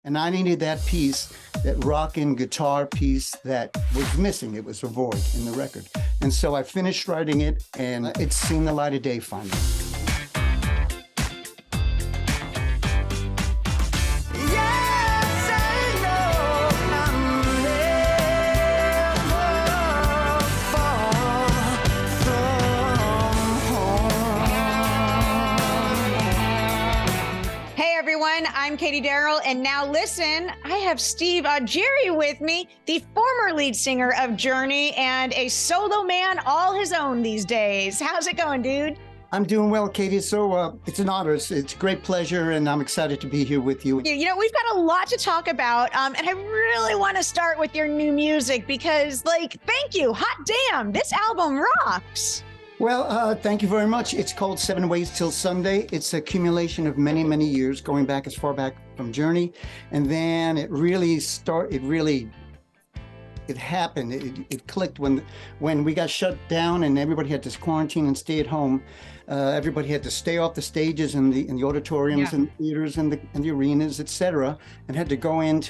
And I needed that piece, that rockin' guitar piece that was missing. It was a void in the record. And so I finished writing it, and it's seen the light of day finally. I'm Katie Daryl, and now listen, I have Steve Augeri with me, the former lead singer of Journey and a solo man all his own these days. How's it going, dude? I'm doing well, Katie. So it's an honor. It's a great pleasure, and I'm excited to be here with you. You know, we've got a lot to talk about, and I really want to start with your new music because, thank you. Hot damn, this album rocks. Well, thank you very much. It's called Ways Til Sunday. It's an accumulation of many, many years, going back as far back from Journey. And then it happened. It clicked when we got shut down and everybody had to quarantine and stay at home. Everybody had to stay off the stages and the auditoriums and theaters and the arenas, etc., and had to go into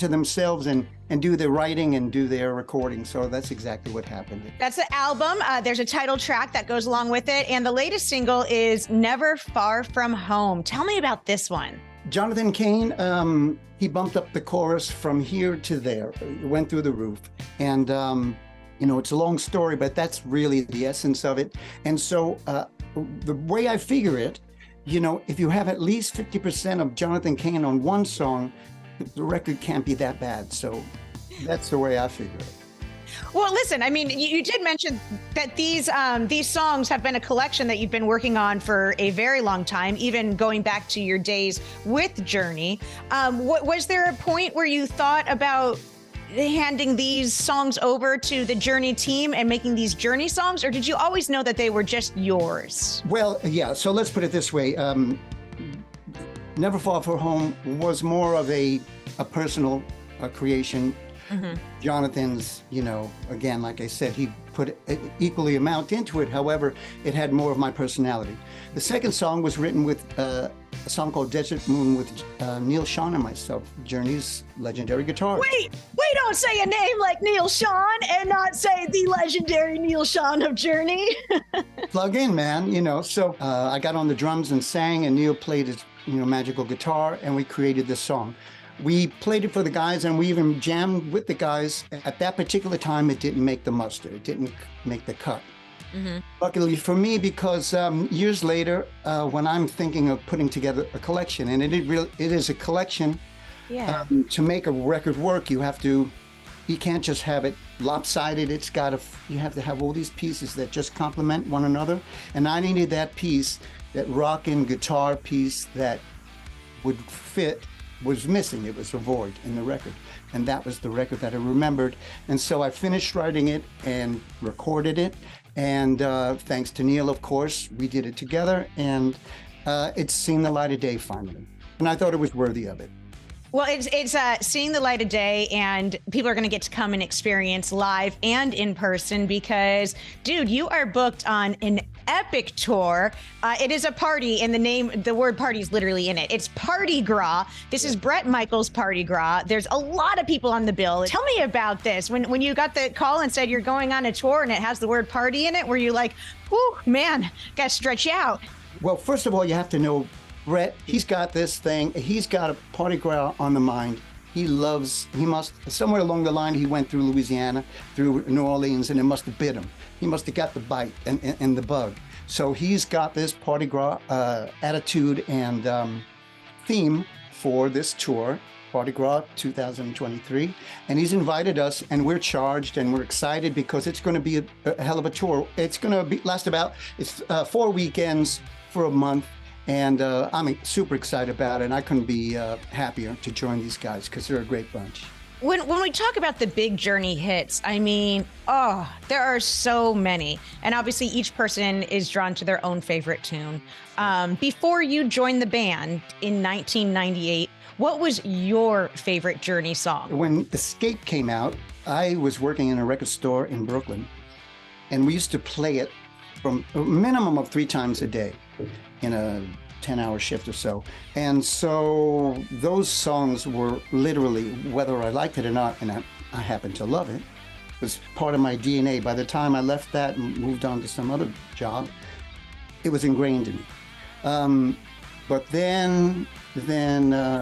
themselves and do their writing and do their recording. So that's exactly what happened. That's the album. There's a title track that goes along with it. And the latest single is Never Far From Home. Tell me about this one. Jonathan Cain, he bumped up the chorus from here to there. It went through the roof. And, it's a long story, but that's really the essence of it. And so the way I figure it, if you have at least 50% of Jonathan Cain on one song, the record can't be that bad. So that's the way I figure it. Well, listen, I mean, you did mention that these songs have been a collection that you've been working on for a very long time, even going back to your days with Journey. Was there a point where you thought about handing these songs over to the Journey team and making these Journey songs, or did you always know that they were just yours? Well, yeah. So let's put it this way. Never Far From Home was more of a personal creation. Mm-hmm. Jonathan's, again, like I said, he put equally amount into it. However, it had more of my personality. The second song was written with a song called Desert Moon with Neal Schon and myself, Journey's legendary guitarist. Wait, don't say a name like Neal Schon and not say the legendary Neal Schon of Journey. Plug in, man, So I got on the drums and sang, and Neal played his magical guitar, and we created this song. We played it for the guys, and we even jammed with the guys. At that particular time, it didn't make the muster. It didn't make the cut. Mm-hmm. Luckily for me, because years later, when I'm thinking of putting together a collection, and it is a collection, to make a record work, you can't just have it lopsided. You have to have all these pieces that just complement one another. And I needed that piece, that rockin' guitar piece that would fit, was missing. It was a void in the record. And that was the record that I remembered. And so I finished writing it and recorded it. And thanks to Neal, of course, we did it together. And it's seen the light of day finally. And I thought it was worthy of it. Well, it's seeing the light of day, and people are going to get to come and experience live and in person because, dude, you are booked on an epic tour. It is a party, and the word party is literally in it. It's Parti-Gras. This is Bret Michaels' Parti-Gras. There's a lot of people on the bill. Tell me about this. When you got the call and said you're going on a tour and it has the word party in it, were you like, whew, man, got to stretch out? Well, first of all, you have to know Bret, he's got this thing. He's got a Parti-Gras on the mind. Somewhere along the line, he went through Louisiana, through New Orleans, and it must have bit him. He must have got the bite and the bug. So he's got this Parti-Gras attitude and theme for this tour, Parti-Gras 2023. And he's invited us, and we're charged, and we're excited because it's going to be a hell of a tour. It's going to last about 4 weekends for a month. And I'm super excited about it, and I couldn't be happier to join these guys because they're a great bunch. When we talk about the big Journey hits, I mean, there are so many. And obviously each person is drawn to their own favorite tune. Before you joined the band in 1998, what was your favorite Journey song? When Escape came out, I was working in a record store in Brooklyn, and we used to play it from a minimum of 3 times a day in a 10-hour shift or so. And so those songs were literally, whether I liked it or not, and I happened to love it, was part of my DNA. By the time I left that and moved on to some other job, it was ingrained in me. But then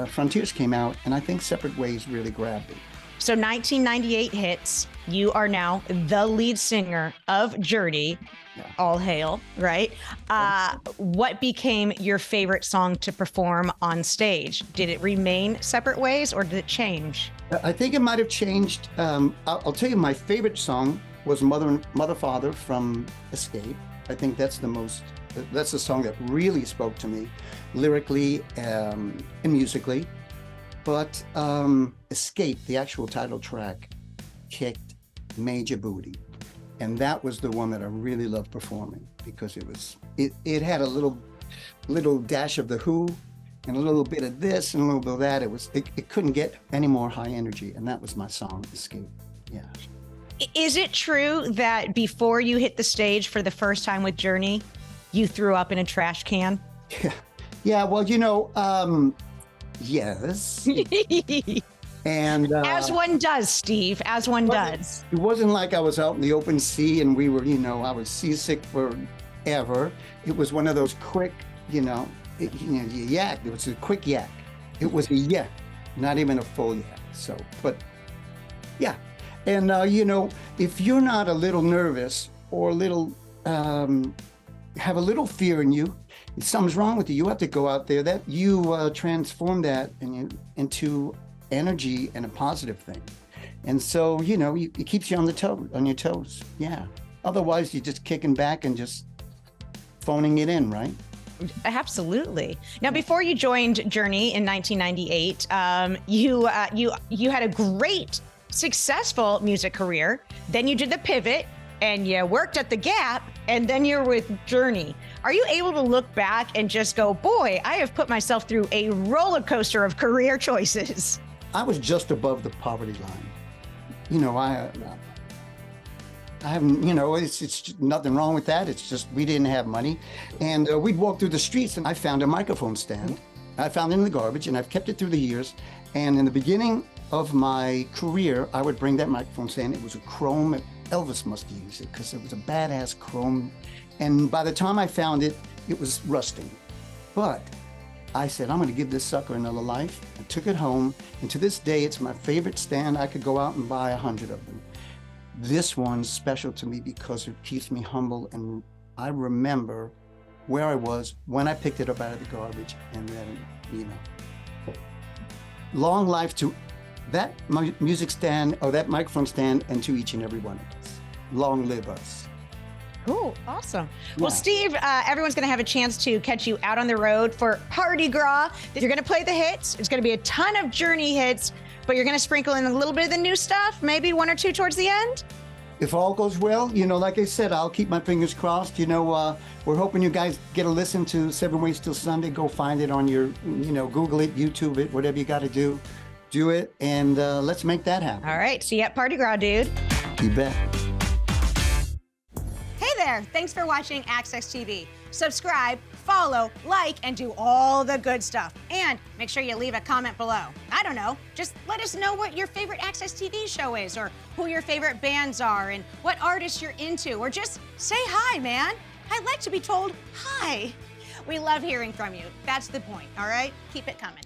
Frontiers came out, and I think Separate Ways really grabbed me. So 1998 hits. You are now the lead singer of Journey. Yeah. All hail, right? What became your favorite song to perform on stage? Did it remain Separate Ways, or did it change? I think it might have changed. I'll tell you, my favorite song was Mother, Father from Escape. I think that's the song that really spoke to me, lyrically and musically. But Escape, the actual title track, kicked major booty. And that was the one that I really loved performing, because it had a little dash of the Who and a little bit of this and a little bit of that. It couldn't get any more high energy, and that was my song, Escape. Yeah. Is it true that before you hit the stage for the first time with Journey, you threw up in a trash can? Yeah. Well, yes. And as one does, Steve, as one does. It wasn't like I was out in the open sea and we were, I was seasick forever. It was one of those quick, you yak. It was a quick yak. It was a yak, not even a full yak. So, but yeah. And, if you're not a little nervous or a little, have a little fear in you, if something's wrong with you, you have to go out there. That you transform that into energy and a positive thing. And so, it keeps you on your toes. Yeah. Otherwise, you're just kicking back and just phoning it in, right? Absolutely. Now, before you joined Journey in 1998, you had a great, successful music career. Then you did the pivot and you worked at the Gap, and then you're with Journey. Are you able to look back and just go, boy, I have put myself through a roller coaster of career choices? I was just above the poverty line. I haven't, it's nothing wrong with that. It's just we didn't have money. And we'd walk through the streets, and I found a microphone stand. I found it in the garbage, and I've kept it through the years. And in the beginning of my career, I would bring that microphone stand. It was a chrome. Elvis must use it because it was a badass chrome. And by the time I found it, it was rusting. But I said, I'm going to give this sucker another life. I took it home, and to this day, it's my favorite stand. I could go out and buy 100 of them. This one's special to me because it keeps me humble, and I remember where I was when I picked it up out of the garbage, and then, long life to that music stand or that microphone stand, and to each and every one of us. Long live us. Cool. Awesome. Yeah. Well, Steve, everyone's going to have a chance to catch you out on the road for Parti-Gras. You're going to play the hits. It's going to be a ton of Journey hits, but you're going to sprinkle in a little bit of the new stuff, maybe one or two towards the end. If all goes well, like I said, I'll keep my fingers crossed. We're hoping you guys get a listen to 7 Ways Till Sunday. Go find it on your, Google it, YouTube it, whatever you got to do. Do it, and let's make that happen. All right. See you at Parti-Gras, dude. You bet. Hey there. Thanks for watching AXS TV. Subscribe, follow, like, and do all the good stuff. And make sure you leave a comment below. I don't know. Just let us know what your favorite AXS TV show is, or who your favorite bands are, and what artists you're into, or just say hi, man. I'd like to be told hi. We love hearing from you. That's the point, all right? Keep it coming.